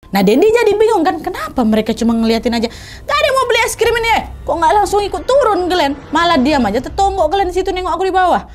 Nah Dendi jadi bingung kan, kenapa mereka cuma ngeliatin aja, gak ada yang mau beli es krim ini ya? Kok nggak langsung ikut turun kalian? Malah diam aja tetonggok kalian di situ nengok aku di bawah.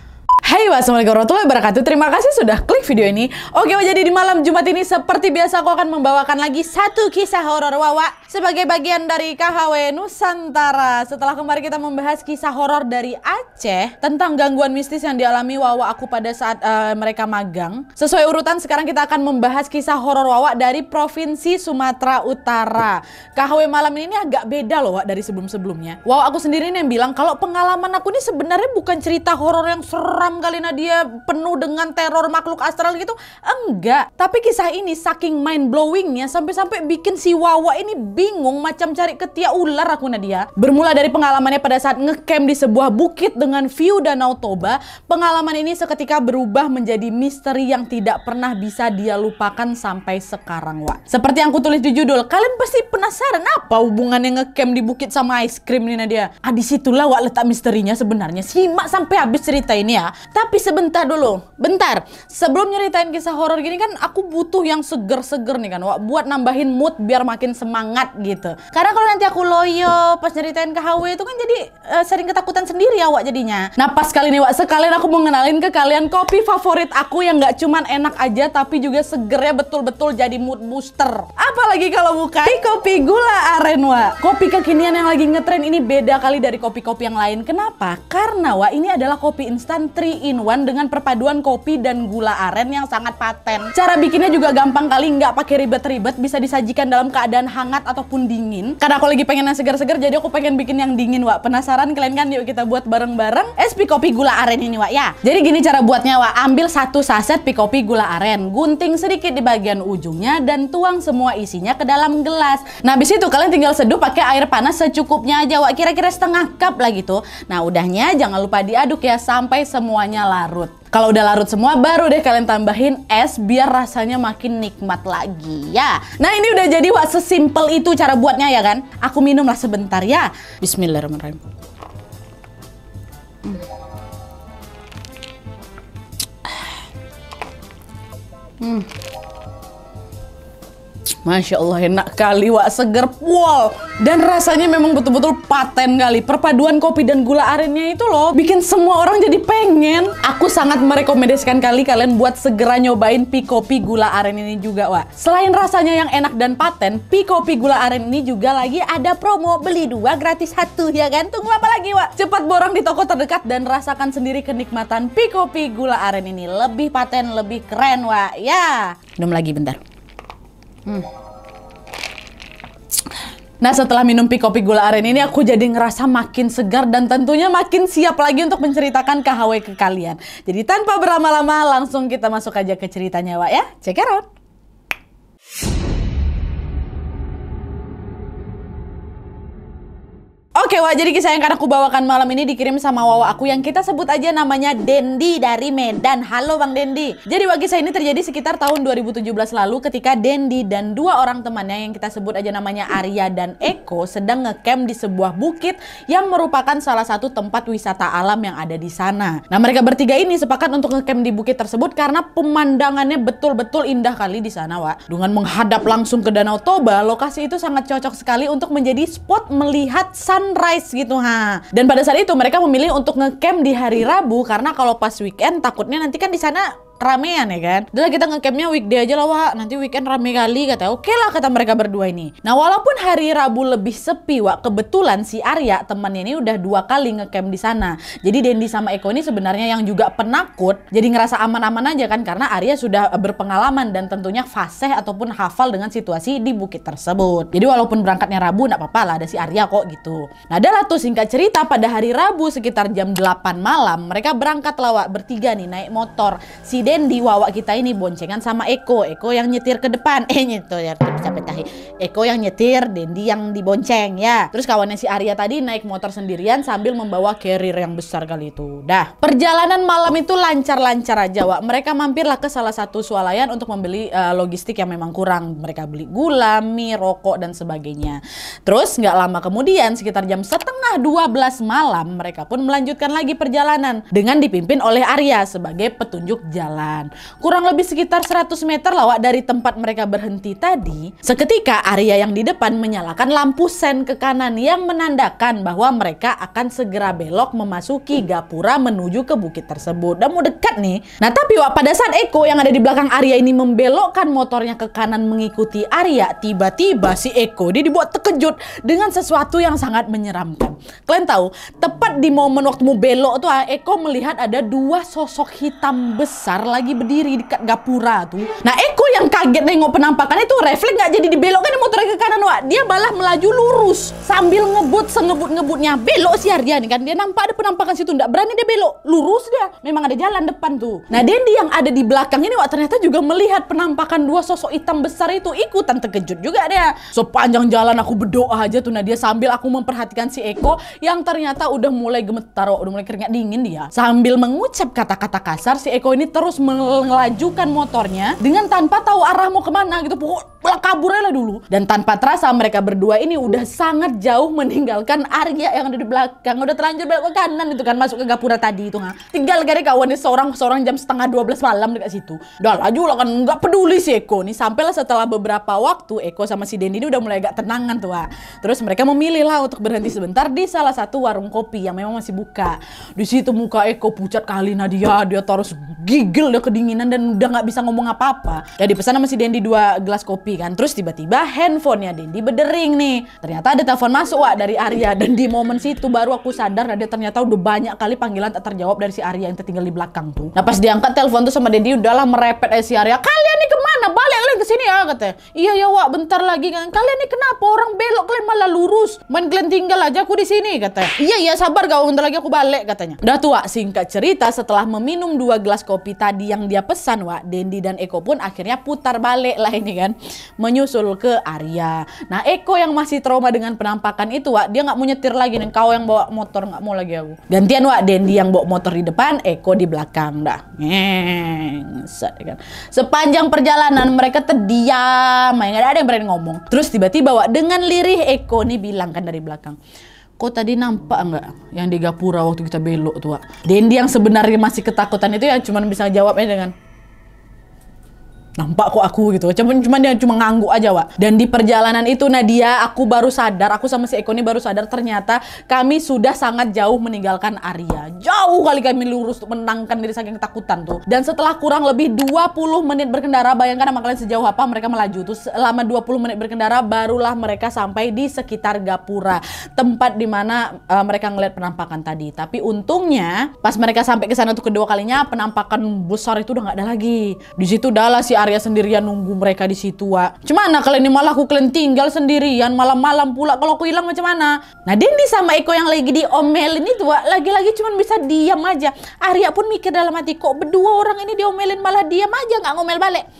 Hai, wassalamualaikum warahmatullahi wabarakatuh. Terima kasih sudah klik video ini. Oke, jadi di malam Jumat ini seperti biasa aku akan membawakan lagi satu kisah horor Wawa sebagai bagian dari KHW Nusantara. Setelah kemarin kita membahas kisah horor dari Aceh tentang gangguan mistis yang dialami Wawa aku pada saat mereka magang. Sesuai urutan, sekarang kita akan membahas kisah horor Wawa dari Provinsi Sumatera Utara. KHW malam ini agak beda loh Wak dari sebelum-sebelumnya. Wawa aku sendiri nih yang bilang kalau pengalaman aku ini sebenarnya bukan cerita horor yang seram kali Nadia penuh dengan teror makhluk astral gitu, enggak. Tapi kisah ini saking mind blowingnya sampai-sampai bikin si Wawa ini bingung macam cari ketiak ular aku Nadia. Bermula dari pengalamannya pada saat ngecamp di sebuah bukit dengan view Danau Toba, pengalaman ini seketika berubah menjadi misteri yang tidak pernah bisa dia lupakan sampai sekarang Wak. Seperti yang aku tulis di judul, kalian pasti penasaran apa hubungannya ngecamp di bukit sama ice cream nih Nadia. Disitulah Wak letak misterinya sebenarnya. Simak sampai habis cerita ini ya. Tapi sebentar dulu, bentar. Sebelum nyeritain kisah horor gini kan aku butuh yang seger-seger nih kan, Wak, buat nambahin mood biar makin semangat gitu. Karena kalau nanti aku loyo pas nyeritain KHW itu kan jadi sering ketakutan sendiri ya Wak jadinya. Nah pas kali ini Wak, sekalian aku mau ngenalin ke kalian kopi favorit aku yang nggak cuman enak aja tapi juga segernya betul-betul jadi mood booster. Apalagi kalau bukan kopi gula aren Wak. Kopi kekinian yang lagi ngetren ini beda kali dari kopi-kopi yang lain. Kenapa? Karena Wak ini adalah kopi instan 3-in-1 dengan perpaduan kopi dan gula aren yang sangat paten. Cara bikinnya juga gampang kali, nggak pakai ribet-ribet, bisa disajikan dalam keadaan hangat ataupun dingin. Karena aku lagi pengen yang segar-segar, jadi aku pengen bikin yang dingin Wak. Penasaran kalian kan? Yuk kita buat bareng-bareng es kopi gula aren ini Wak ya. Jadi gini cara buatnya Wak, ambil 1 saset kopi gula aren, gunting sedikit di bagian ujungnya dan tuang semua isinya ke dalam gelas. Nah habis itu kalian tinggal seduh pakai air panas secukupnya aja Wak, kira-kira setengah cup lah gitu. Nah udahnya jangan lupa diaduk ya sampai semuanya larut. Kalau udah larut semua baru deh kalian tambahin es biar rasanya makin nikmat lagi ya. Nah ini udah jadi Wak, sesimpel itu cara buatnya ya kan. Aku minum lah sebentar ya. Bismillahirrahmanirrahim. Masya Allah enak kali Wak, seger pol. Dan rasanya memang betul-betul paten kali. Perpaduan kopi dan gula arennya itu loh bikin semua orang jadi pengen. Aku sangat merekomendasikan kalian buat segera nyobain kopi gula aren ini juga Wak. Selain rasanya yang enak dan paten, kopi gula aren ini juga lagi ada promo beli 2 gratis 1 ya kan. Tunggu apa lagi Wak? Cepat borong di toko terdekat dan rasakan sendiri kenikmatan kopi gula aren ini. Lebih paten, lebih keren Wak ya. Minum lagi bentar. Nah setelah minum kopi gula aren ini aku jadi ngerasa makin segar dan tentunya makin siap lagi untuk menceritakan KHW ke kalian. Jadi tanpa berlama-lama langsung kita masuk aja ke ceritanya Wak ya. Check it out. Oke Wak, jadi kisah yang akan aku bawakan malam ini dikirim sama Wawa aku yang kita sebut aja namanya Dendi dari Medan. Halo Bang Dendi. Jadi Wak, kisah ini terjadi sekitar tahun 2017 lalu ketika Dendi dan 2 orang temannya yang kita sebut aja namanya Arya dan Eko sedang ngecamp di sebuah bukit yang merupakan salah satu tempat wisata alam yang ada di sana. Nah mereka bertiga ini sepakat untuk ngecamp di bukit tersebut karena pemandangannya betul-betul indah kali di sana Wak. Dengan menghadap langsung ke Danau Toba, lokasi itu sangat cocok sekali untuk menjadi spot melihat sunrise gitu ha. Dan pada saat itu mereka memilih untuk ngecamp di hari Rabu karena kalau pas weekend takutnya nanti kan di sana ramean ya kan. Udah kita ngecampnya weekday aja lah Wak, nanti weekend rame kali kata. Oke lah kata mereka berdua ini. Nah walaupun hari Rabu lebih sepi Wak, kebetulan si Arya temannya ini udah 2 kali ngecamp di sana. Jadi Dendi sama Eko ini sebenarnya yang juga penakut, jadi ngerasa aman-aman aja kan karena Arya sudah berpengalaman dan tentunya fasih ataupun hafal dengan situasi di bukit tersebut. Jadi walaupun berangkatnya Rabu nggak apa-apa lah, ada si Arya kok gitu. Nah adalah tuh singkat cerita pada hari Rabu sekitar jam 8 malam mereka berangkat lah Wak, bertiga nih naik motor. Si Dendi Wawa kita ini boncengan sama Eko yang nyetir ke depan, nyetir Eko yang nyetir, Dendi yang dibonceng ya. Terus kawannya si Arya tadi naik motor sendirian sambil membawa carrier yang besar kali itu. Dah perjalanan malam itu lancar-lancar aja Wak. Mereka mampirlah ke salah satu swalayan untuk membeli logistik yang memang kurang. Mereka beli gula, mie, rokok dan sebagainya. Terus nggak lama kemudian sekitar jam setengah 12 malam mereka pun melanjutkan lagi perjalanan dengan dipimpin oleh Arya sebagai petunjuk jalan jalan. Kurang lebih sekitar 100 meter lah Wak dari tempat mereka berhenti tadi. Seketika Arya yang di depan menyalakan lampu sen ke kanan yang menandakan bahwa mereka akan segera belok memasuki gapura menuju ke bukit tersebut. Dan mau dekat nih. Nah tapi Wak, pada saat Eko yang ada di belakang Arya ini membelokkan motornya ke kanan mengikuti Arya, tiba-tiba si Eko dia dibuat terkejut dengan sesuatu yang sangat menyeramkan. Kalian tahu, tepat di momen waktu mau belok tuh Eko melihat ada dua sosok hitam besar lagi berdiri dekat gapura tuh. Nah Eko yang kaget nengok penampakan itu refleks nggak jadi dibelokkan motornya ke kanan Wak. Dia malah melaju lurus sambil ngebut sengebut-ngebutnya. Belok si Arya nih kan, dia nampak ada penampakan situ, nggak berani dia belok, lurus dia. Memang ada jalan depan tuh. Nah Dendi yang ada di belakang ini Wak ternyata juga melihat penampakan dua sosok hitam besar itu, ikutan terkejut juga dia. Sepanjang jalan aku berdoa aja tuh Nadia sambil aku memperhatikan si Eko yang ternyata udah mulai gemetar, udah mulai keringat dingin dia. Sambil mengucap kata-kata kasar, si Eko ini terus melajukan motornya dengan tanpa tahu arah mau kemana gitu. Pokoknya kabur aja dulu. Dan tanpa terasa mereka berdua ini udah sangat jauh meninggalkan Arya yang ada di belakang. Udah terlanjur belok ke kanan itu kan, masuk ke gapura tadi itu kan. Tinggal gak ada kawan nih seorang jam setengah 12 malam dekat situ. Udah laju lah kan, nggak peduli si Eko nih. Sampailah setelah beberapa waktu Eko sama si Dendi ini udah mulai agak tenangan tuh Terus mereka memilih lah untuk berhenti sebentar di salah satu warung kopi yang memang masih buka. Di situ muka Eko pucat kali Nadia, dia terus gigil dia kedinginan dan udah nggak bisa ngomong apa-apa. Jadi pesan sama si Dendi 2 gelas kopi kan. Terus tiba-tiba handphonenya Dendi berdering nih. Ternyata ada telepon masuk dari Arya, dan di momen situ baru aku sadar Nadia ternyata udah banyak kali panggilan tak terjawab dari si Arya yang tertinggal di belakang tuh. Nah pas diangkat telepon tuh sama Dendi udahlah merepet si Arya, "Kalian nih kemana? Balik kalian ke sini ya," katanya. "Iya ya Wak, bentar lagi kan. Kalian nih kenapa orang belok kalian malah lurus? Main kalian tinggal aja aku di sini," katanya. "Iya sabar kau, bentar lagi aku balik," katanya. Udah tuh Wak, singkat cerita setelah meminum 2 gelas kopi tadi yang dia pesan Wak, Dendi dan Eko pun akhirnya putar balik lah ini kan, menyusul ke Arya. Nah Eko yang masih trauma dengan penampakan itu Wak, dia nggak mau nyetir lagi nih, kau yang bawa motor nggak mau lagi aku. Gantian Wak, Dendi yang bawa motor di depan, Eko di belakang dah. Kan. Sepanjang perjalanan mereka terdiam, nggak ada yang berani ngomong. Terus tiba-tiba Wak, dengan lirih Eko nih bilang kan dari belakang, "Kok tadi nampak nggak yang di gapura waktu kita belok tuh Wak?" Dendi yang sebenarnya masih ketakutan itu ya cuma bisa jawabnya dengan, "Nampak kok aku," gitu. Cuman dia cuma ngangguk aja Wak. Dan di perjalanan itu Nadia, aku baru sadar, aku sama si Eko ini baru sadar ternyata kami sudah sangat jauh meninggalkan Arya. Jauh kali kami lurus untuk menenangkan diri saking ketakutan tuh. Dan setelah kurang lebih 20 menit berkendara, bayangkan sama kalian sejauh apa mereka melaju tuh. Selama 20 menit berkendara barulah mereka sampai di sekitar gapura, tempat dimana mereka ngeliat penampakan tadi. Tapi untungnya pas mereka sampai ke sana untuk kedua kalinya, penampakan besar itu udah nggak ada lagi. Di situ udahlah si Arya sendirian nunggu mereka di situ Wak. Cemana kalian ini, malah aku kalian tinggal sendirian malam-malam pula, kalau aku hilang macam mana? Nah Dendi sama Eko yang lagi diomelin itu Wak, lagi-lagi cuman bisa diam aja. Arya pun mikir dalam hati, kok berdua orang ini diomelin malah diam aja nggak ngomel balik.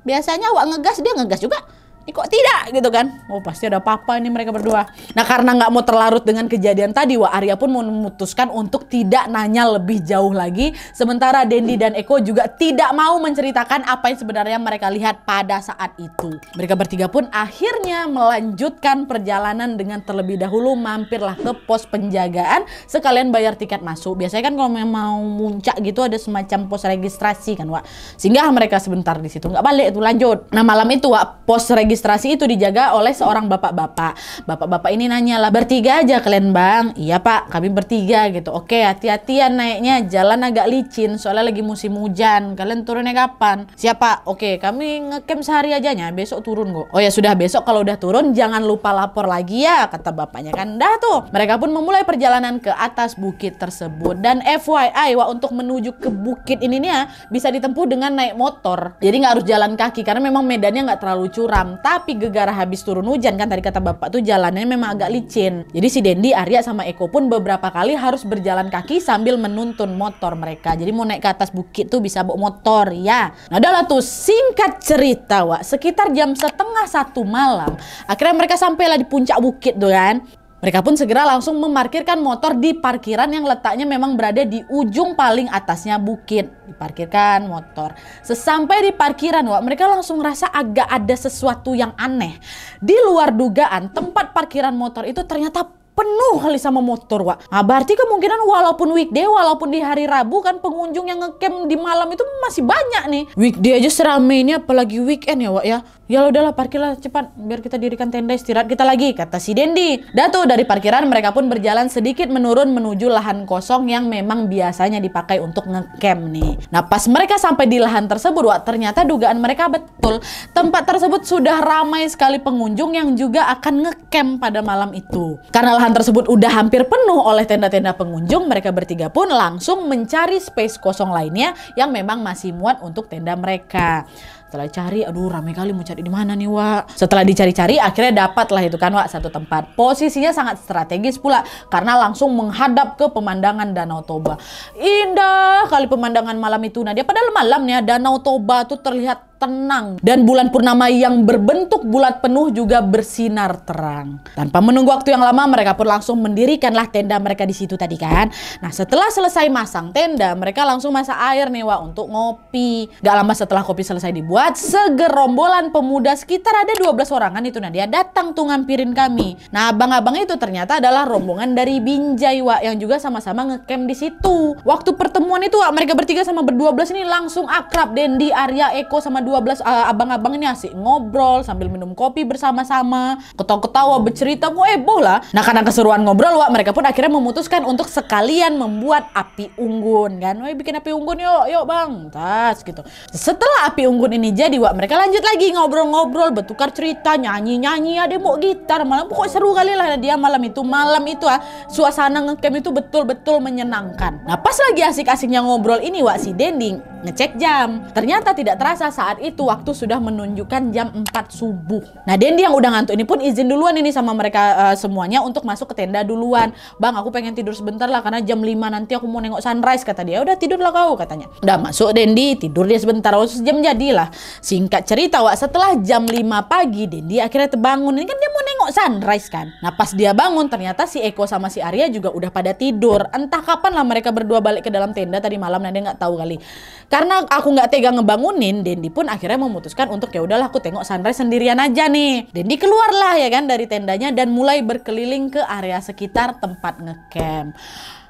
Biasanya Wak ngegas, dia ngegas juga. Ini kok tidak gitu kan? Oh pasti ada apa-apa ini mereka berdua. Nah karena nggak mau terlarut dengan kejadian tadi Wak, Arya pun memutuskan untuk tidak nanya lebih jauh lagi. Sementara Dendi dan Eko juga tidak mau menceritakan apa yang sebenarnya mereka lihat pada saat itu. Mereka bertiga pun akhirnya melanjutkan perjalanan dengan terlebih dahulu mampirlah ke pos penjagaan sekalian bayar tiket masuk. Biasanya kan kalau mau muncak gitu ada semacam pos registrasi kan Wak. Singgah mereka sebentar di situ, nggak balik itu lanjut. Nah malam itu Wak, pos registrasi itu dijaga oleh seorang bapak-bapak. Bapak-bapak ini nanya lah, "Bertiga aja kalian Bang?" "Iya Pak, kami bertiga," gitu. "Oke, hati-hatian naiknya, jalan agak licin soalnya lagi musim hujan. Kalian turunnya kapan?" "Siapa?" "Oke, kami ngecamp sehari ajanya, besok turun kok." "Oh ya sudah, besok kalau udah turun jangan lupa lapor lagi ya," kata bapaknya kan. Dah tuh, mereka pun memulai perjalanan ke atas bukit tersebut. Dan FYI Wak, untuk menuju ke bukit ini nih ya, bisa ditempuh dengan naik motor. Jadi nggak harus jalan kaki karena memang medannya nggak terlalu curam. Tapi gegara habis turun hujan kan tadi kata bapak tuh jalannya memang agak licin. Jadi si Dendi, Arya sama Eko pun beberapa kali harus berjalan kaki sambil menuntun motor mereka. Jadi mau naik ke atas bukit tuh bisa bawa motor ya. Nah adalah tuh singkat cerita Wak, sekitar jam 12:30 malam akhirnya mereka sampailah di puncak bukit tuh kan. Mereka pun segera langsung memarkirkan motor di parkiran yang letaknya memang berada di ujung paling atasnya bukit. Diparkirkan motor. Sesampai di parkiran Wak, mereka langsung ngerasa agak ada sesuatu yang aneh. Di luar dugaan, tempat parkiran motor itu ternyata penuh kali sama motor, Wak. Nah, berarti kemungkinan walaupun weekday, walaupun di hari Rabu kan pengunjung yang ngecamp di malam itu masih banyak nih. Weekday aja seramai ini, apalagi weekend ya, Wak ya. Ya udahlah, parkirlah cepat biar kita dirikan tenda istirahat kita lagi, kata si Dendi. Datu dari parkiran mereka pun berjalan sedikit menurun menuju lahan kosong yang memang biasanya dipakai untuk ngecamp nih. Nah, pas mereka sampai di lahan tersebut, Wak, ternyata dugaan mereka betul. Tempat tersebut sudah ramai sekali pengunjung yang juga akan ngecamp pada malam itu. Karena lahan tersebut udah hampir penuh oleh tenda-tenda pengunjung, mereka bertiga pun langsung mencari space kosong lainnya yang memang masih muat untuk tenda mereka. Setelah cari, aduh rame kali, mau cari di mana nih, Wak. Setelah dicari-cari, akhirnya dapatlah itu kan, Wak, satu tempat. Posisinya sangat strategis pula, karena langsung menghadap ke pemandangan Danau Toba. Indah kali pemandangan malam itu, Nadia. Padahal malamnya Danau Toba tuh terlihat tenang dan bulan purnama yang berbentuk bulat penuh juga bersinar terang. Tanpa menunggu waktu yang lama, mereka pun langsung mendirikanlah tenda mereka di situ tadi kan. Nah, setelah selesai masang tenda, mereka langsung masak air nih, Wak, untuk ngopi. Gak lama setelah kopi selesai dibuat, segerombolan pemuda sekitar ada 12 orangan itu, Nadia, datang tuh ngampirin kami. Nah, abang-abang itu ternyata adalah rombongan dari Binjai, Wak, yang juga sama-sama ngecamp di situ. Waktu pertemuan itu, Wak, mereka bertiga sama ber-12 ini langsung akrab. Dendi, Arya, Eko sama 12 abang-abang ini asik ngobrol sambil minum kopi bersama-sama, ketawa-ketawa, bercerita, heboh lah. Nah, karena keseruan ngobrol, Wak, mereka pun akhirnya memutuskan untuk sekalian membuat api unggun kan. Woi, bikin api unggun yuk bang, tas gitu. Setelah api unggun ini jadi, Wak, mereka lanjut lagi ngobrol-ngobrol, bertukar cerita, nyanyi-nyanyi, ada mau gitar, malam pokoknya seru kali lah dia malam itu. Malam itu suasana ngecamp itu betul-betul menyenangkan. Nah, pas lagi asik-asiknya ngobrol ini, Wak, si Dendi ngecek jam. Ternyata tidak terasa saat itu waktu sudah menunjukkan jam 4 subuh. Nah, Dendi yang udah ngantuk ini pun izin duluan ini sama mereka semuanya untuk masuk ke tenda duluan. Bang, aku pengen tidur sebentar lah karena jam 5 nanti aku mau nengok sunrise, kata dia. Udah tidurlah kau, katanya. Udah masuk Dendi, tidur dia sebentar. Sejam jadilah. Singkat cerita, Wak, setelah jam 5 pagi Dendi akhirnya terbangun. Ini kan dia mau nengok sunrise kan. Nah, pas dia bangun ternyata si Eko sama si Arya juga udah pada tidur. Entah kapan lah mereka berdua balik ke dalam tenda tadi malam, nah dia nggak tahu kali. Karena aku nggak tega ngebangunin, Dendi pun akhirnya memutuskan untuk ya udahlah aku tengok sunrise sendirian aja nih. Dendi keluarlah ya kan dari tendanya dan mulai berkeliling ke area sekitar tempat ngecamp.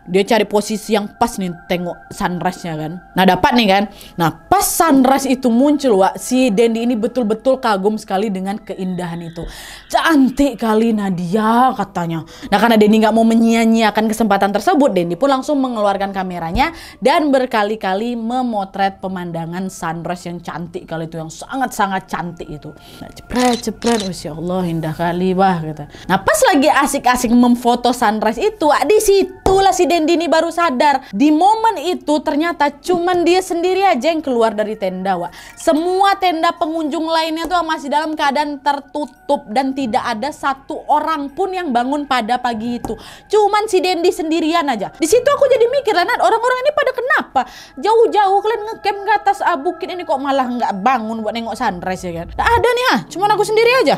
Dia cari posisi yang pas nih tengok sunrise-nya kan. Nah, dapat nih kan. Nah, pas sunrise itu muncul, Wak, si Dendi ini betul-betul kagum sekali dengan keindahan itu. Cantik kali Nadia, katanya. Nah, karena Dendi nggak mau menyia-nyiakan kesempatan tersebut, Dendi pun langsung mengeluarkan kameranya dan berkali-kali memotret pemandangan sunrise yang cantik kali itu, yang sangat-sangat cantik itu. Nah, cepret, Masya Allah, indah kali, bah, kata. Nah, pas lagi asik-asik memfoto sunrise itu, Wak, di situlah si Dendi ini baru sadar. Di momen itu ternyata cuman dia sendiri aja yang keluar dari tenda, Wak. Semua tenda pengunjung lainnya tuh masih dalam keadaan tertutup dan tidak ada satu orang pun yang bangun pada pagi itu. Cuman si Dendi sendirian aja. Di situ aku jadi mikir, Nat, orang-orang ini pada kenapa? Jauh-jauh kalian ngecamp ke atas bukit ini kok malah nggak bangun buat nengok sunrise ya kan? Nggak ada nih, cuman aku sendiri aja.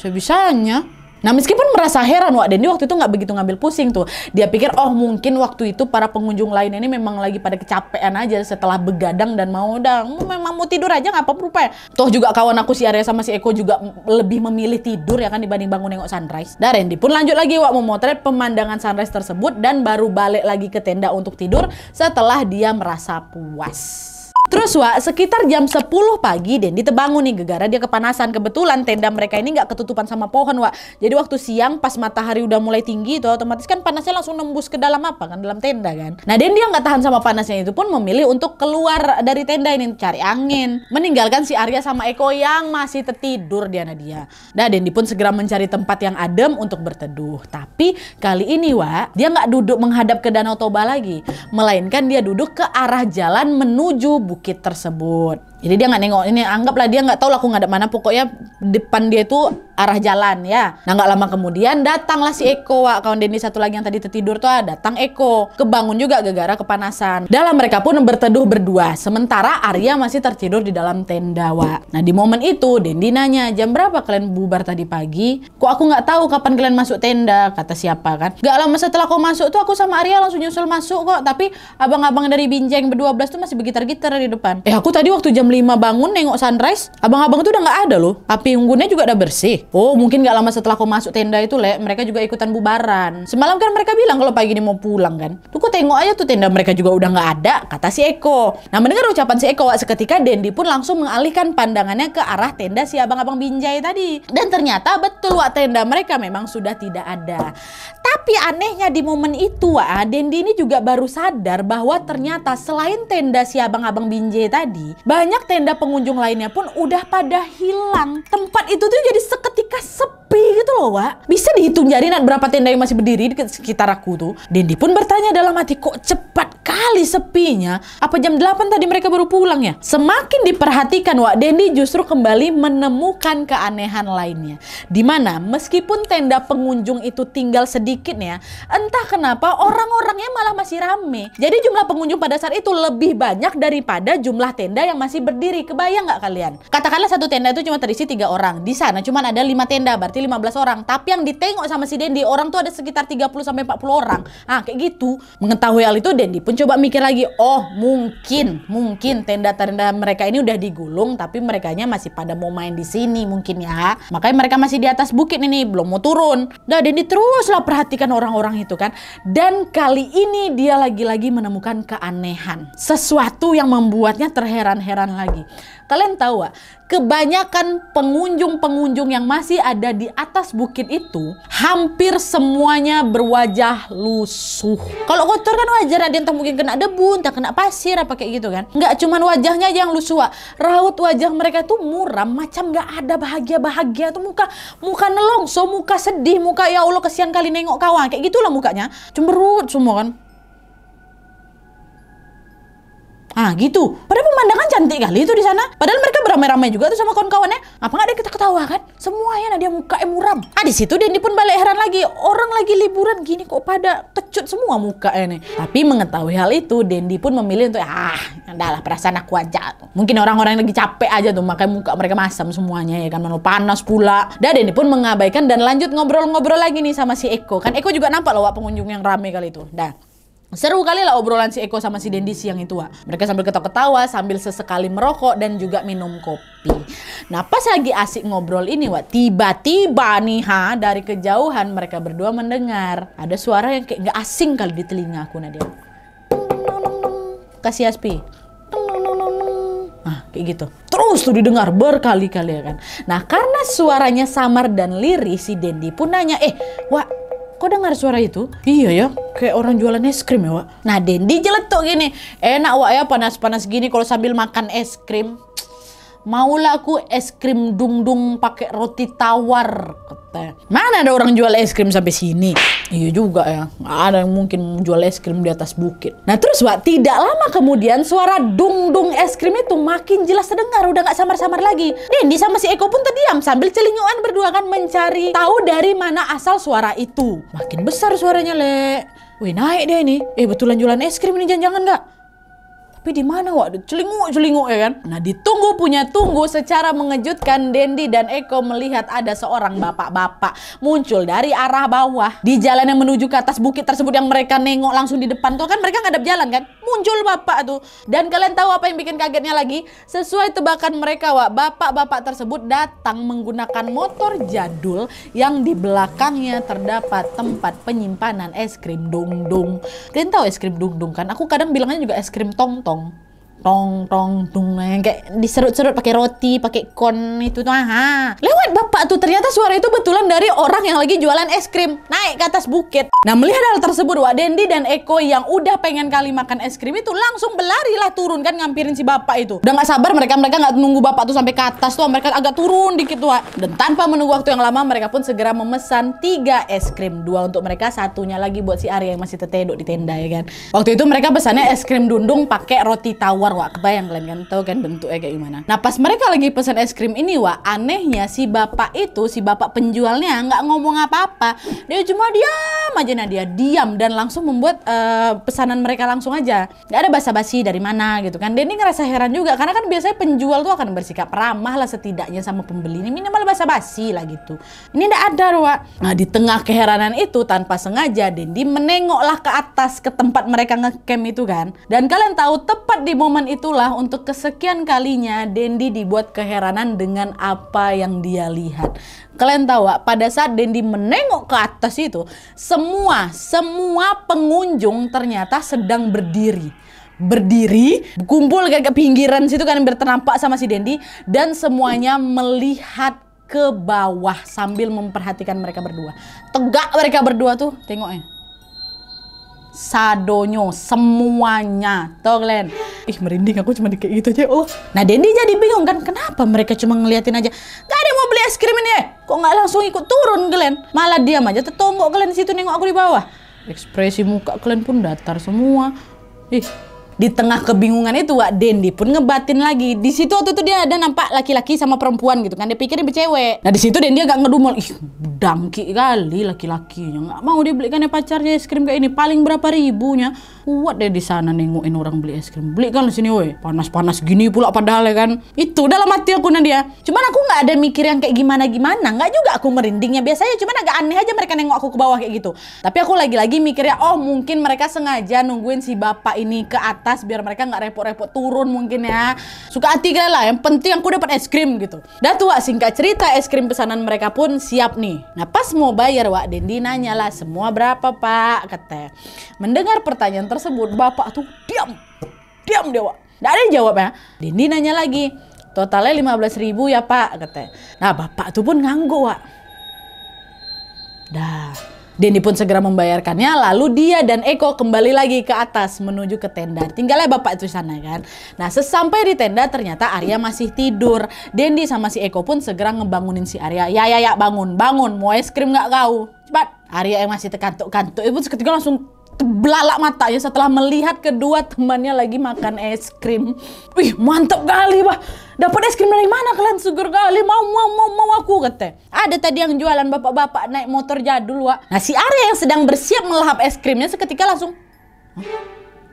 Sebisanya. Nah, meskipun merasa heran, Wak, Dendi waktu itu nggak begitu ngambil pusing tuh. Dia pikir, oh mungkin waktu itu para pengunjung lain ini memang lagi pada kecapean aja setelah begadang dan memang mau tidur aja, nggak apa-apa rupanya. Toh juga kawan aku si Arya sama si Eko juga lebih memilih tidur ya kan dibanding bangun nengok sunrise. Dan Dendi pun lanjut lagi, Wak, memotret pemandangan sunrise tersebut dan baru balik lagi ke tenda untuk tidur setelah dia merasa puas. Terus, Wak, sekitar jam 10 pagi Dendi terbangun nih gegara dia kepanasan. Kebetulan tenda mereka ini nggak ketutupan sama pohon, Wak. Jadi waktu siang pas matahari udah mulai tinggi itu otomatis kan panasnya langsung nembus ke dalam dalam tenda kan. Nah, Dendi yang nggak tahan sama panasnya itu pun memilih untuk keluar dari tenda ini cari angin, meninggalkan si Arya sama Eko yang masih tertidur dia. Nah, Dendi pun segera mencari tempat yang adem untuk berteduh. Tapi kali ini, Wak, dia nggak duduk menghadap ke Danau Toba lagi, melainkan dia duduk ke arah jalan menuju bukit tersebut. Jadi dia nggak nengok ini, anggaplah dia nggak tahu lah aku ngadep mana, pokoknya depan dia itu arah jalan ya. Nah, nggak lama kemudian datanglah si Eko, Wak, kawan Dendi satu lagi yang tadi tertidur tuh, datang Eko, kebangun juga gara-gara kepanasan. Dalam mereka pun berteduh berdua, sementara Arya masih tertidur di dalam tenda, Wak. Nah, di momen itu Dendi nanya, jam berapa kalian bubar tadi pagi? Kok aku nggak tahu kapan kalian masuk tenda, kata siapa kan. Gak lama setelah kau masuk tuh aku sama Arya langsung nyusul masuk kok, tapi abang-abang dari Binjai yang ber-12 tuh masih bergitar-gitar di depan. Aku tadi waktu jam 5 5 bangun nengok sunrise, abang-abang itu udah nggak ada loh. Api unggunnya juga udah bersih. Oh, mungkin nggak lama setelah kau masuk tenda itu, Le, mereka juga ikutan bubaran. Semalam kan mereka bilang kalau pagi ini mau pulang kan. Tuh kok tengok aja tuh tenda mereka juga udah nggak ada, kata si Eko. Nah, mendengar ucapan si Eko, seketika Dendi pun langsung mengalihkan pandangannya ke arah tenda si abang-abang Binjai tadi. Dan ternyata betul, Wak, tenda mereka memang sudah tidak ada. Tapi anehnya di momen itu, Wak, Dendi ini juga baru sadar bahwa ternyata selain tenda si abang-abang Binjai tadi, banyak tenda pengunjung lainnya pun udah pada hilang. Tempat itu tuh jadi seketika sepi gitu loh, Wak. Bisa dihitung jari berapa tenda yang masih berdiri di sekitar aku tuh. Dendi pun bertanya dalam hati, kok cepat kali sepinya? Apa jam 8 tadi mereka baru pulang ya? Semakin diperhatikan, Wak, Dendi justru kembali menemukan keanehan lainnya. Dimana meskipun tenda pengunjung itu tinggal sedikit ya, entah kenapa orang-orangnya malah masih rame. Jadi jumlah pengunjung pada saat itu lebih banyak daripada jumlah tenda yang masih berdiri. Kebayang nggak kalian? Katakanlah satu tenda itu cuma terisi 3 orang. Di sana cuma ada 5 tenda, berarti 15 orang. Tapi yang ditengok sama si Dendi, orang tuh ada sekitar 30-40 orang. Ah, kayak gitu. Mengetahui hal itu, Dendi pun coba mikir lagi. Oh, mungkin tenda-tenda mereka ini udah digulung, tapi merekanya masih pada mau main di sini mungkin ya. Makanya mereka masih di atas bukit ini, belum mau turun. Nah, Dendi teruslah perhatikan orang-orang itu kan. Dan kali ini dia lagi-lagi menemukan keanehan. Sesuatu yang membuatnya terheran-heran lagi. Kalian tahu gak? Kebanyakan pengunjung-pengunjung yang masih ada di atas bukit itu hampir semuanya berwajah lusuh. Kalau kotor kan wajar, ada yang mungkin kena debu, entah kena pasir apa kayak gitu kan. Nggak cuman wajahnya aja yang lusuh, raut wajah mereka tuh muram, macam nggak ada bahagia-bahagia tuh, muka nelongso, muka sedih, muka ya Allah kesian kali nengok kawan, kayak gitulah mukanya. Cemberut semua kan. Ah gitu. Padahal pemandangan cantik kali itu di sana. Padahal mereka beramai-ramai juga tuh sama kawan-kawannya. Apa nggak ada kita ketawa kan? Semuanya dia mukanya muram. Ah di situ Dendi pun balik heran lagi. Orang lagi liburan gini kok pada kecut semua mukanya nih. Tapi mengetahui hal itu, Dendi pun memilih untuk adalah perasaan aku aja. Mungkin orang-orang yang lagi capek aja tuh, makanya muka mereka masam semuanya ya kan. Mana panas pula. Dan Dendi pun mengabaikan dan lanjut ngobrol-ngobrol lagi nih sama si Eko. Kan Eko juga nampak loh, Wak, pengunjung yang rame kali itu. Seru kali lah obrolan si Eko sama si Dendi siang itu, Wak. Mereka sambil ketawa-ketawa, sambil sesekali merokok dan juga minum kopi. Nah, pas lagi asik ngobrol ini, Wak, tiba-tiba nih dari kejauhan mereka berdua mendengar ada suara yang kayak nggak asing kali di telinga aku, Nadia. Kasih Aspi. Nah, kayak gitu. Terus tuh didengar berkali-kali ya kan. Nah, karena suaranya samar dan lirih, si Dendi pun nanya, Wak, kok dengar suara itu? Iya ya, kayak orang jualan es krim ya, Wak. Nah, Dendi jeletuk gini. Enak, Wak, ya panas-panas gini kalau sambil makan es krim. Maulah aku es krim dung-dung pakai roti tawar, katanya. Mana ada orang jual es krim sampai sini? Iya juga ya, nggak ada yang mungkin jual es krim di atas bukit. Nah terus, Wak, tidak lama kemudian suara dung-dung es krim itu makin jelas terdengar, udah nggak samar-samar lagi. Dendi sama si Eko pun terdiam sambil celinguan berdua kan mencari tahu dari mana asal suara itu. Makin besar suaranya, Le. Wih, naik deh ini. Betulan jualan es krim ini jangan-jangan nggak? Tapi di mana, Wak? Celinguk ya kan? Nah, ditunggu secara mengejutkan, Dendi dan Eko melihat ada seorang bapak-bapak muncul dari arah bawah di jalan yang menuju ke atas bukit tersebut yang mereka nengok langsung di depan tuh kan, mereka ngadep jalan kan? Muncul bapak tuh. Dan kalian tahu apa yang bikin kagetnya lagi? Sesuai tebakan mereka, Wak, bapak-bapak tersebut datang menggunakan motor jadul yang di belakangnya terdapat tempat penyimpanan es krim dung-dung. Kalian tahu es krim dung-dung kan? Aku kadang bilangnya juga es krim tong-tong. Tong dung kayak diserut-serut pakai roti, pakai kon itu tuh. Lewat bapak tuh, ternyata suara itu betulan dari orang yang lagi jualan es krim naik ke atas bukit. Nah, melihat hal tersebut, Wak, Dendi dan Eko yang udah pengen kali makan es krim itu langsung berlari lah turun kan ngampirin si bapak itu. Udah nggak sabar mereka nggak nunggu bapak tuh sampai ke atas tuh, mereka agak turun dikit, Wak. Dan tanpa menunggu waktu yang lama mereka pun segera memesan 3 es krim, 2 untuk mereka, satunya lagi buat si Arya yang masih teteduk di tenda ya kan. Waktu itu mereka pesannya es krim dundung pakai roti tawar, Wak. Kebayang kalian kan, tahu kan bentuknya kayak gimana. Nah, pas mereka lagi pesan es krim ini, Wak, anehnya si bapak penjualnya nggak ngomong apa-apa. Dia cuma diam aja Nadia, diam dan langsung membuat pesanan mereka langsung aja. Gak ada basa-basi dari mana gitu kan. Dendi ngerasa heran juga karena kan biasanya penjual tuh akan bersikap ramah lah setidaknya sama pembeli. Ini minimal basa-basi lah gitu. Ini nggak ada Wak. Nah di tengah keheranan itu tanpa sengaja Dendi menengoklah ke atas ke tempat mereka ngecamp itu kan. Dan kalian tahu tepat di momen itulah untuk kesekian kalinya Dendi dibuat keheranan dengan apa yang dia lihat. Kalian tahu Wak, pada saat Dendi menengok ke atas itu, semua pengunjung ternyata sedang berdiri, kumpul kayak ke pinggiran situ kan berternampak sama si Dendi, dan semuanya melihat ke bawah sambil memperhatikan mereka berdua. Tegak mereka berdua tuh, tengoknya. Sadonyo semuanya, tuh kalian. Ih merinding aku cuma kayak gitu aja. Oh, nah Dendi jadi bingung kan, kenapa mereka cuma ngeliatin aja? Gak ada yang mau beli es krim ini kok nggak langsung ikut turun kalian? Malah diam aja, tetonggok kalian di situ nengok aku di bawah. Ekspresi muka kalian pun datar semua. Ih, di tengah kebingungan itu Wak, Dendi pun ngebatin lagi. Di situ waktu itu dia ada nampak laki-laki sama perempuan gitu kan. Dia pikir dia bercewek. Nah di situ Dendi agak ngedumel. Ih, dangki kali laki-lakinya. Nggak mau dia belikannya pacarnya es krim kayak ini. Paling berapa ribunya. Kuat deh di sana nengokin orang beli es krim. Belikan di sini woi. Panas-panas gini pula padahal ya kan. Itu dalam hati aku Nadia. Cuman aku nggak ada mikir yang kayak gimana-gimana. Nggak juga aku merindingnya. Biasanya cuman agak aneh aja mereka nengok aku ke bawah kayak gitu. Tapi aku lagi-lagi mikirnya, oh mungkin mereka sengaja nungguin si bapak ini ke atas biar mereka nggak repot-repot turun mungkin ya. Suka hati kalian lah. Yang penting aku dapat es krim gitu. Dah tuh Wak, singkat cerita es krim pesanan mereka pun siap nih. Nah pas mau bayar Wak, Dendi nanya lah, semua berapa Pak? Katanya. Mendengar pertanyaan tersebut, bapak tuh diam dia Wak. Nggak ada yang jawab ya. Dendi nanya lagi, totalnya 15.000 ya Pak? Katanya. Nah bapak tuh pun ngangguk Wak. Dah. Dendi pun segera membayarkannya, lalu dia dan Eko kembali lagi ke atas menuju ke tenda. Tinggalnya bapak itu sana kan. Nah sesampai di tenda ternyata Arya masih tidur. Dendi sama si Eko pun segera ngebangunin si Arya. Ya bangun, mau es krim nggak kau? Cepat. Arya yang masih terkantuk-kantuk itu seketika langsung belalak matanya setelah melihat kedua temannya lagi makan es krim. Wih mantap kali Wah. Dapat es krim dari mana kalian? Seger kali. Mau aku kata. Ada tadi yang jualan bapak-bapak naik motor jadul Wak. Nah si Arya yang sedang bersiap melahap es krimnya seketika langsung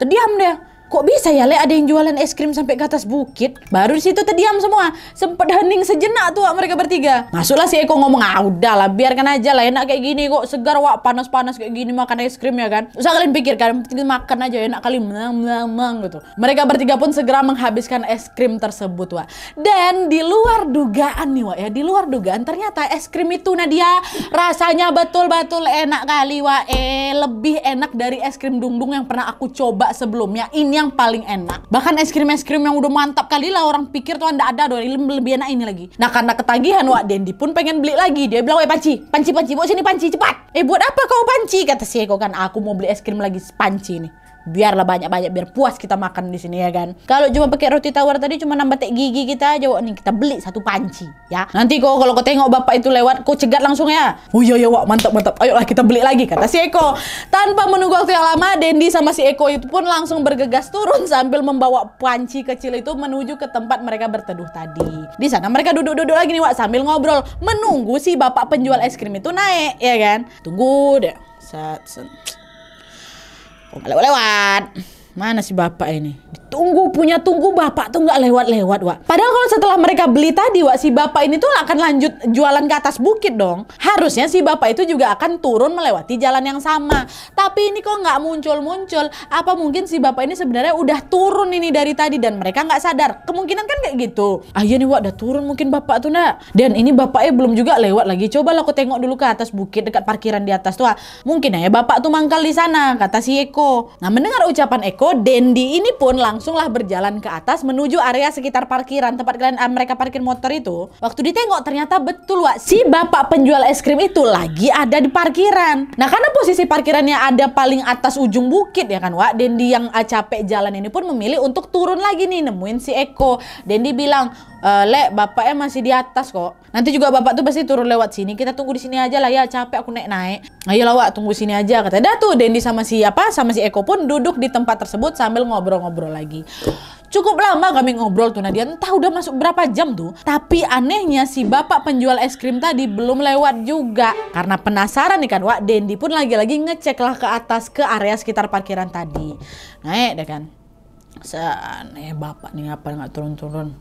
terdiam dia. Kok bisa ya Le ada yang jualan es krim sampai ke atas bukit? Baru di situ terdiam semua. Sempat hening sejenak tuh Wak, mereka bertiga. Masuklah si Eko ngomong, udahlah biarkan aja lah, enak kayak gini kok, segar Wak, panas-panas kayak gini makan es krim ya kan. Usah kalian pikirkan, makan aja enak kali mang gitu. Mereka bertiga pun segera menghabiskan es krim tersebut Wak. Dan di luar dugaan nih Wak ya, di luar dugaan ternyata es krim itu Nadia rasanya betul-betul enak kali Wak. Lebih enak dari es krim Dung-Dung yang pernah aku coba sebelumnya. Ini yang paling enak. Bahkan es krim yang udah mantap kali lah orang pikir tuh ada lebih enak ini lagi. Nah karena ketagihan Wak, Dendi pun pengen beli lagi. Dia bilang, panci, bawa sini panci cepat. Buat apa kau panci? Kata si Eko kan, aku mau beli es krim lagi panci nih. Biarlah banyak-banyak biar puas kita makan di sini ya kan. Kalau cuma pakai roti tawar tadi cuma nambah tek gigi kita aja Wak, nih kita beli satu panci ya. Nanti kalau kau tengok bapak itu lewat kau cegat langsung ya. Oh iya Wak, mantap. Ayolah kita beli lagi kata si Eko. Tanpa menunggu waktu yang lama, Dendi sama si Eko itu pun langsung bergegas turun sambil membawa panci kecil itu menuju ke tempat mereka berteduh tadi. Di sana mereka duduk-duduk lagi nih Wak sambil ngobrol menunggu si bapak penjual es krim itu naik ya kan. Tunggu deh. Kok nggak lewat-lewat? Mana si bapak ini? Tunggu bapak tuh nggak lewat-lewat Wak. Padahal kalau setelah mereka beli tadi Wak, si bapak ini tuh akan lanjut jualan ke atas bukit dong. Harusnya si bapak itu juga akan turun melewati jalan yang sama. Tapi ini kok nggak muncul-muncul. Apa mungkin si bapak ini sebenarnya udah turun ini dari tadi dan mereka nggak sadar? Kemungkinan kan kayak gitu. Iya nih Wak, udah turun mungkin bapak tuh nak. Dan ini bapaknya belum juga lewat lagi. Coba lah aku tengok dulu ke atas bukit dekat parkiran di atas tuh Wak. Mungkin ya bapak tuh mangkal di sana, kata si Eko. Nah mendengar ucapan Eko, Dendi ini pun langsunglah berjalan ke atas menuju area sekitar parkiran tempat mereka parkir motor itu. Waktu ditengok ternyata betul Wak, si bapak penjual es krim itu lagi ada di parkiran. Nah karena posisi parkirannya ada paling atas ujung bukit ya kan Wak, Dendi yang capek jalan ini pun memilih untuk turun lagi nih nemuin si Eko. Dendi bilang, Le, bapaknya masih di atas kok. Nanti juga bapak tuh pasti turun lewat sini. Kita tunggu di sini aja lah ya, capek aku naik. Ayolah Wak, tunggu sini aja katanya. Dah tuh Dendi sama si Eko pun duduk di tempat tersebut sambil ngobrol-ngobrol lagi. Cukup lama kami ngobrol tuh Nadia, entah udah masuk berapa jam tuh. Tapi anehnya si bapak penjual es krim tadi belum lewat juga. Karena penasaran nih kan, Wak Dendi pun lagi-lagi ngecek lah ke atas ke area sekitar parkiran tadi. Naik deh kan. Aneh bapak nih ngapa nggak turun-turun.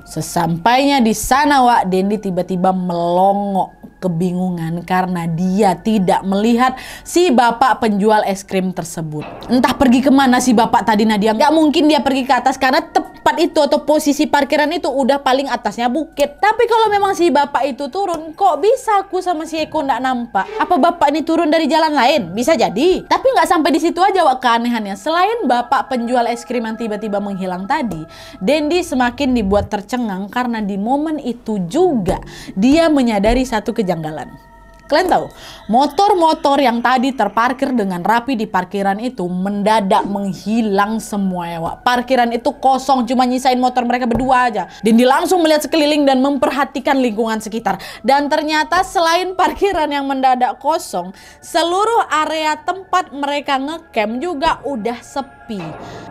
Sesampainya di sana Wak Dendi tiba-tiba melongok kebingungan karena dia tidak melihat si bapak penjual es krim tersebut. Entah pergi kemana si bapak tadi Nadia. Gak mungkin dia pergi ke atas karena tepat itu atau posisi parkiran itu udah paling atasnya bukit. Tapi kalau memang si bapak itu turun, kok bisa aku sama si Eko nggak nampak? Apa bapak ini turun dari jalan lain? Bisa jadi. Tapi nggak sampai di situ aja Wak keanehannya. Selain bapak penjual es krim yang tiba-tiba menghilang tadi, Dendi semakin dibuat tercengang karena di momen itu juga dia menyadari satu kejanggalan. Kalian tahu, motor-motor yang tadi terparkir dengan rapi di parkiran itu mendadak menghilang semua ya Wak. Parkiran itu kosong, cuma nyisain motor mereka berdua aja. Dendi langsung melihat sekeliling dan memperhatikan lingkungan sekitar. Dan ternyata selain parkiran yang mendadak kosong, seluruh area tempat mereka ngecamp juga udah sepi.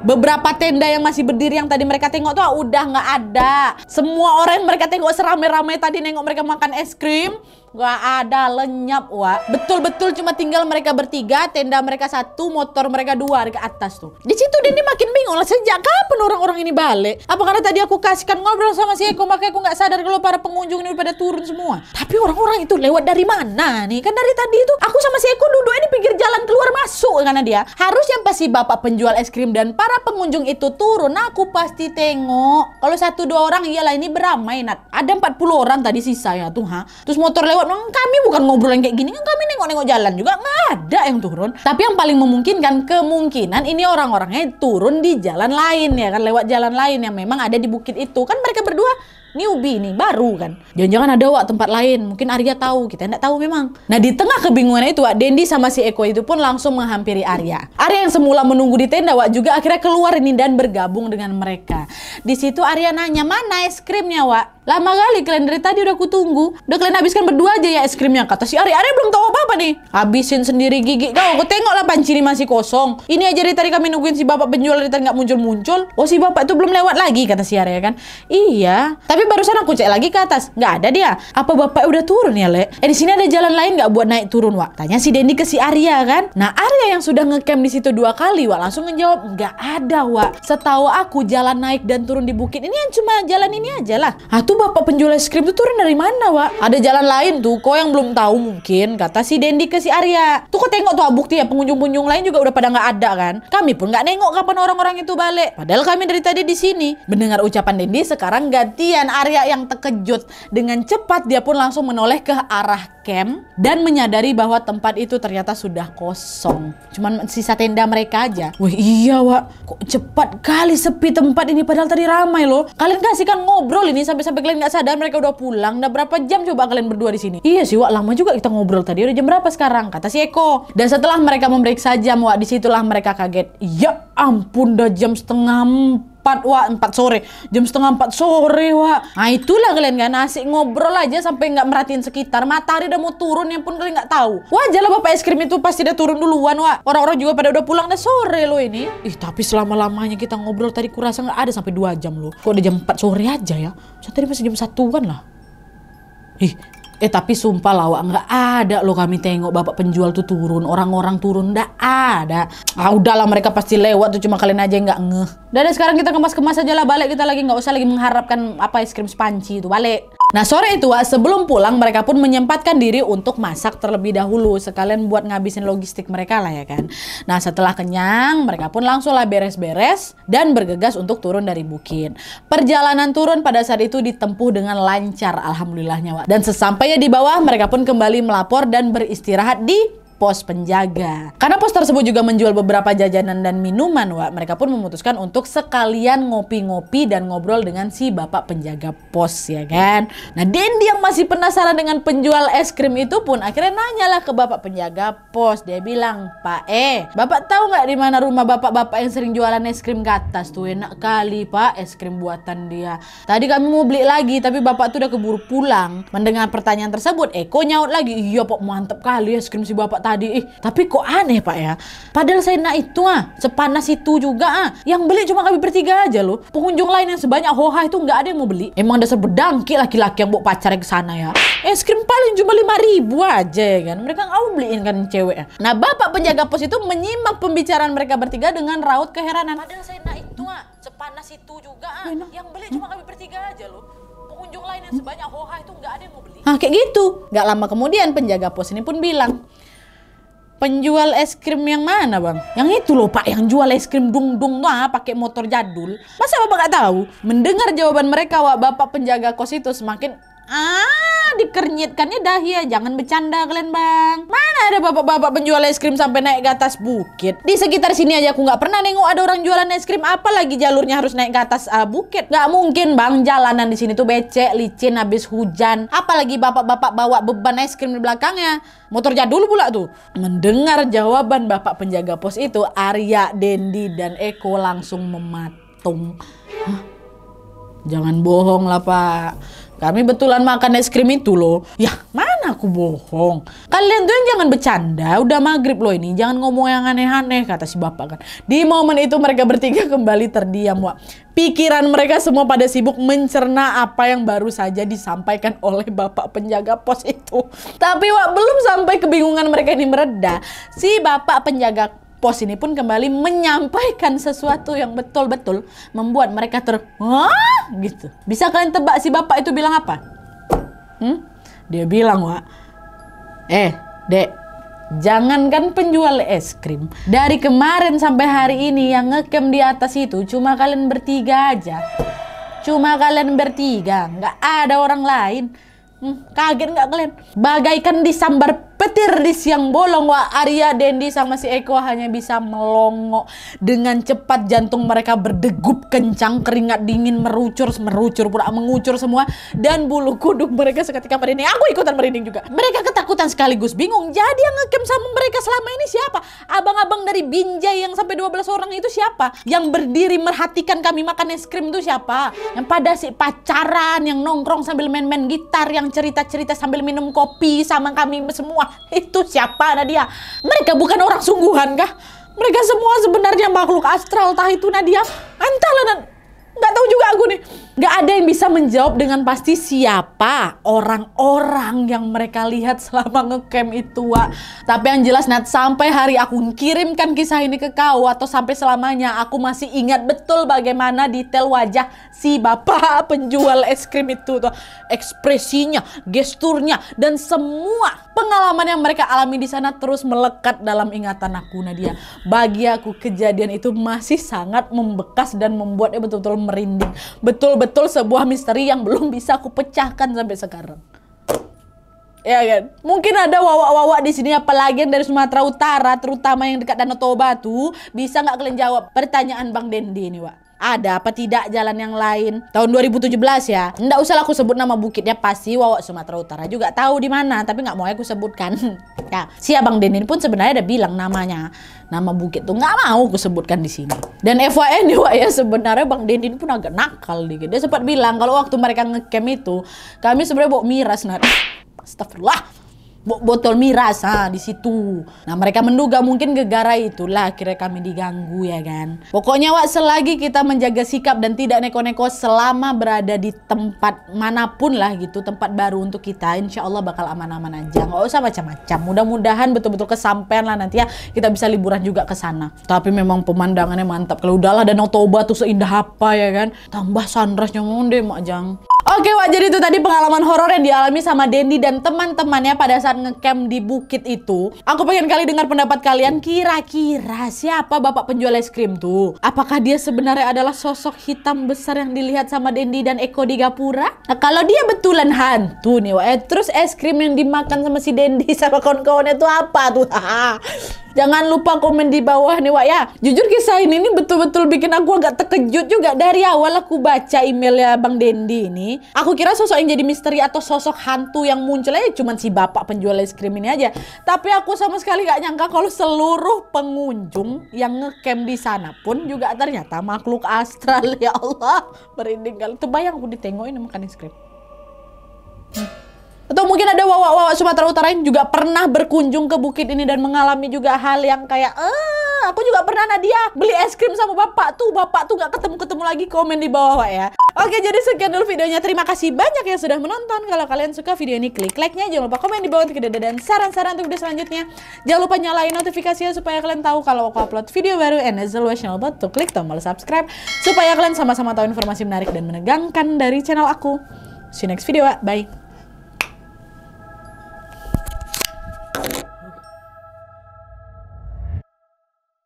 Beberapa tenda yang masih berdiri yang tadi mereka tengok tuh udah nggak ada. Semua orang yang mereka tengok seramai-ramai tadi nengok mereka makan es krim, gak ada, lenyap Wak. Betul-betul cuma tinggal mereka bertiga, tenda mereka satu, motor mereka dua di atas tuh. Di situ Dendi makin bingung lah, sejak kapan orang-orang ini balik? Apa karena tadi aku kasihkan ngobrol sama si Eko, makanya aku nggak sadar kalau para pengunjung ini pada turun semua. Tapi orang-orang itu lewat dari mana nih? Kan dari tadi itu aku sama si Eko duduk di pinggir jalan keluar masuk karena dia. Harusnya pas si bapak penjual es krim dan para pengunjung itu turun, aku pasti tengok. Kalau 1-2 orang iyalah ini beramai Nat. Ada 40 orang tadi sisa ya tuh Terus motor lewat, kami bukan ngobrol yang kayak gini kan, kami nengok-nengok jalan juga nggak ada yang turun. Tapi yang paling memungkinkan kemungkinan ini orang-orangnya turun di jalan lain ya kan, lewat jalan lain yang memang ada di bukit itu kan. Mereka berdua newbie nih, baru kan. Jangan-jangan ada Wak tempat lain, mungkin Arya tahu, kita nggak tahu memang. Nah di tengah kebingungan itu Wak, Dendi sama si Eko itu pun langsung menghampiri Arya. Arya yang semula menunggu di tenda Wak juga akhirnya keluar ini dan bergabung dengan mereka. Di situ Arya nanya, mana es krimnya Wak? Lama kali kalian dari tadi udah kutunggu. Udah kalian habiskan berdua aja ya es krimnya, kata si Arya. Arya belum tahu apa-apa nih. Habisin sendiri gigi kau. Kau tengok lah panci ini masih kosong. Ini aja dari tadi kami nungguin si bapak penjual dari tadi nggak muncul-muncul. Oh si bapak itu belum lewat lagi, kata si Arya kan. Iya. Tapi barusan aku cek lagi ke atas, nggak ada dia. Apa bapak udah turun ya Le? Di sini ada jalan lain nggak buat naik turun Wak? Tanya si Dendi ke si Arya kan. Nah Arya yang sudah ngecamp di situ 2 kali Wak langsung ngejawab, nggak ada Wak. Setahu aku jalan naik dan turun di bukit ini yang cuma jalan ini aja lah. Tuh bapak penjual es krim itu turun dari mana Wak? Ada jalan lain tuh, kau yang belum tahu mungkin, kata si Dendi ke si Arya. Tuh kau tengok tuh bukti ya, pengunjung-pengunjung lain juga udah pada nggak ada kan. Kami pun nggak nengok kapan orang-orang itu balik. Padahal kami dari tadi di sini. Mendengar ucapan Dendi, sekarang gantian Arya yang terkejut. Dengan cepat dia pun langsung menoleh ke arah camp dan menyadari bahwa tempat itu ternyata sudah kosong. Cuman sisa tenda mereka aja. Wah iya Wak, kok cepat kali sepi tempat ini padahal tadi ramai loh. Kalian kasihkan ngobrol ini sampai kalian nggak sadar mereka udah pulang. Udah berapa jam coba kalian berdua di sini? Iya sih Wak, lama juga kita ngobrol tadi. Udah jam berapa sekarang? Kata si Eko. Dan setelah mereka memeriksa jam Wak, disitulah mereka kaget. Ya ampun, udah jam 3:30 Wak, 4 sore. Jam 3:30 sore Wak. Nah itulah kalian kan asik ngobrol aja sampai nggak merhatiin sekitar. Matahari udah mau turun yang pun kalian nggak tahu. Wajar lah bapak es krim itu pasti udah turun duluan Wak. Orang-orang juga pada udah pulang, udah sore loh ini. Tapi selama-lamanya kita ngobrol tadi kurasa nggak ada sampai 2 jam loh. Kok udah jam 4 sore aja ya? So, tadi masih jam 1-an lah. Tapi sumpah lah Wak, nggak ada loh kami tengok bapak penjual tuh turun, orang-orang turun, nggak ada. Udahlah mereka pasti lewat tuh, cuma kalian aja nggak ngeh. Dan sekarang kita kemas-kemas aja lah, balik kita lagi, nggak usah lagi mengharapkan apa es krim spanci itu, balik. Nah sore itu Wak, sebelum pulang mereka pun menyempatkan diri untuk masak terlebih dahulu, sekalian buat ngabisin logistik mereka lah ya kan. Nah setelah kenyang mereka pun langsung lah beres-beres dan bergegas untuk turun dari bukit. Perjalanan turun pada saat itu ditempuh dengan lancar alhamdulillahnya Wak. Dan sesampainya di bawah mereka pun kembali melapor dan beristirahat di pos penjaga. Karena pos tersebut juga menjual beberapa jajanan dan minuman Wak, mereka pun memutuskan untuk sekalian ngopi-ngopi dan ngobrol dengan si bapak penjaga pos ya kan. Nah Dendi yang masih penasaran dengan penjual es krim itu pun akhirnya nanyalah ke bapak penjaga pos. Dia bilang, Pak bapak tahu nggak di mana rumah bapak-bapak yang sering jualan es krim ke atas tuh? Enak kali Pak es krim buatan dia. Tadi kami mau beli lagi tapi bapak tuh udah keburu pulang. Mendengar pertanyaan tersebut Eko nyaut lagi, iya Pak mantep kali es krim si bapak tadi. Tapi kok aneh Pak ya. Padahal saya itu sepanas itu juga Yang beli cuma kami bertiga aja loh. Pengunjung lain yang sebanyak hoha itu nggak ada yang mau beli. Emang dasar berdangki laki-laki yang bawa pacarnya ke sana ya. Es krim paling cuma 5.000 aja ya kan. Mereka nggak mau beliin kan ceweknya. Nah bapak penjaga pos itu menyimak pembicaraan mereka bertiga dengan raut keheranan. Padahal saya itu sepanas itu juga Yang beli cuma kami bertiga aja loh. Pengunjung lain yang sebanyak hoha itu nggak ada yang mau beli. Kayak gitu. Nggak lama kemudian penjaga pos ini pun bilang, penjual es krim yang mana bang? Yang itu loh Pak, yang jual es krim dung-dung pakai motor jadul. Masa bapak nggak tahu? Mendengar jawaban mereka, bapak penjaga kos itu semakin dikernyitkannya dahi ya. Jangan bercanda kalian bang. Mana ada bapak-bapak penjual es krim sampai naik ke atas bukit? Di sekitar sini aja aku nggak pernah nengok ada orang jualan es krim. Apalagi jalurnya harus naik ke atas bukit. Nggak mungkin bang, jalanan di sini tuh becek, licin, habis hujan. Apalagi bapak-bapak bawa beban es krim di belakangnya. Motor jadul pula tuh. Mendengar jawaban bapak penjaga pos itu, Arya, Dendi, dan Eko langsung mematung. Jangan bohong lah Pak. Kami betulan makan es krim itu loh. Ya mana aku bohong. Kalian tuh yang jangan bercanda. Udah maghrib loh ini. Jangan ngomong yang aneh-aneh kata si bapak kan. Di momen itu mereka bertiga kembali terdiam Wak. Pikiran mereka semua pada sibuk mencerna apa yang baru saja disampaikan oleh bapak penjaga pos itu. Tapi Wak, belum sampai kebingungan mereka ini mereda, si bapak penjaga pos ini pun kembali menyampaikan sesuatu yang betul-betul membuat mereka gitu. Bisa kalian tebak si bapak itu bilang apa? Dia bilang Wak, Dek, jangankan penjual es krim, dari kemarin sampai hari ini yang ngecamp di atas itu cuma kalian bertiga aja. Cuma kalian bertiga, nggak ada orang lain. Kaget nggak kalian? Bagaikan disambar petir di siang bolong Wak. Arya, Dendi sama si Eko hanya bisa melongo. Dengan cepat jantung mereka berdegup kencang, keringat dingin merucur pula mengucur semua, dan bulu kuduk mereka seketika merinding. Aku ikutan merinding juga. Mereka ketakutan sekaligus bingung. Jadi yang ngecamp sama mereka selama ini siapa? Abang-abang dari Binjai yang sampai 12 orang itu siapa? Yang berdiri merhatikan kami makan es krim itu siapa? Yang pada si pacaran, yang nongkrong sambil main-main gitar, yang cerita-cerita sambil minum kopi sama kami semua, itu siapa Nadia? Mereka bukan orang sungguhan kah? Mereka semua sebenarnya makhluk astral, tah itu Nadia? Entahlah, nggak tahu juga aku nih. Nggak ada yang bisa menjawab dengan pasti siapa orang-orang yang mereka lihat selama ngecamp itu Wak. Tapi yang jelas Nat, sampai hari aku kirimkan kisah ini ke kau atau sampai selamanya, aku masih ingat betul bagaimana detail wajah si bapak penjual es krim itu tuh. Ekspresinya, gesturnya, dan semua pengalaman yang mereka alami di sana terus melekat dalam ingatan aku Nadia. Bagi aku kejadian itu masih sangat membekas dan membuatnya betul-betul merinding. Betul-betul sebuah misteri yang belum bisa aku pecahkan sampai sekarang. Ya kan? Mungkin ada wawak-wawak di sini, apalagi yang dari Sumatera Utara, terutama yang dekat Danau Toba tuh. Bisa nggak kalian jawab pertanyaan Bang Dendi ini Wak? Ada apa tidak jalan yang lain? Tahun 2017 ya. Nggak usah aku sebut nama bukitnya, pasti wawak Sumatera Utara juga tahu di mana, tapi nggak mau aku sebutkan. Ya, si Abang Denin pun sebenarnya ada bilang namanya. Nama bukit tuh nggak mau aku sebutkan di sini. Dan FYI nih Wak ya, sebenarnya Bang Denin pun agak nakal dikit. Dia sempat bilang kalau waktu mereka ngecamp itu, kami sebenarnya bawa miras. Astagfirullah. Botol miras di situ. Nah mereka menduga mungkin gegara itulah akhirnya kami diganggu ya kan. Pokoknya Wak, selagi kita menjaga sikap dan tidak neko-neko selama berada di tempat manapun lah gitu, tempat baru untuk kita, insya Allah bakal aman-aman aja. Nggak usah macam-macam. Mudah-mudahan betul-betul kesampean lah nanti ya, kita bisa liburan juga ke sana. Tapi memang pemandangannya mantap. Kalau udahlah Danau Toba tuh seindah apa ya kan. Tambah sunrise-nya monde Mak Jang. Oke Wak, jadi itu tadi pengalaman horor yang dialami sama Dendi dan teman-temannya pada saat ngecamp di bukit itu. Aku pengen kali dengar pendapat kalian, kira-kira siapa bapak penjual es krim tuh? Apakah dia sebenarnya adalah sosok hitam besar yang dilihat sama Dendi dan Eko di Gapura? Nah kalau dia betulan hantu nih Wak, terus es krim yang dimakan sama si Dendi sama kawan-kawannya itu apa tuh? Jangan lupa komen di bawah nih Wak ya. Jujur kisah ini betul-betul bikin aku agak terkejut juga. Dari awal aku baca emailnya Bang Dendi ini, aku kira sosok yang jadi misteri atau sosok hantu yang munculnya cuma si bapak penjual es krim ini aja. Tapi aku sama sekali gak nyangka kalau seluruh pengunjung yang ngecamp di sana pun juga ternyata makhluk astral. Ya Allah, merinding kali. Terbayang aku ditengok ini makan es krim. Atau mungkin ada wawa-wawa Sumatera Utara yang juga pernah berkunjung ke bukit ini dan mengalami juga hal yang kayak, aku juga pernah Nadia beli es krim sama bapak tuh gak ketemu-ketemu lagi, komen di bawah ya. Oke, jadi sekian dulu videonya. Terima kasih banyak yang sudah menonton. Kalau kalian suka video ini, klik like-nya. Jangan lupa komen di bawah untuk ide dan saran-saran untuk video selanjutnya. Jangan lupa nyalain notifikasinya supaya kalian tahu kalau aku upload video baru. And as always, jangan lupa untuk klik tombol subscribe supaya kalian sama-sama tahu informasi menarik dan menegangkan dari channel aku. See you next video, bye.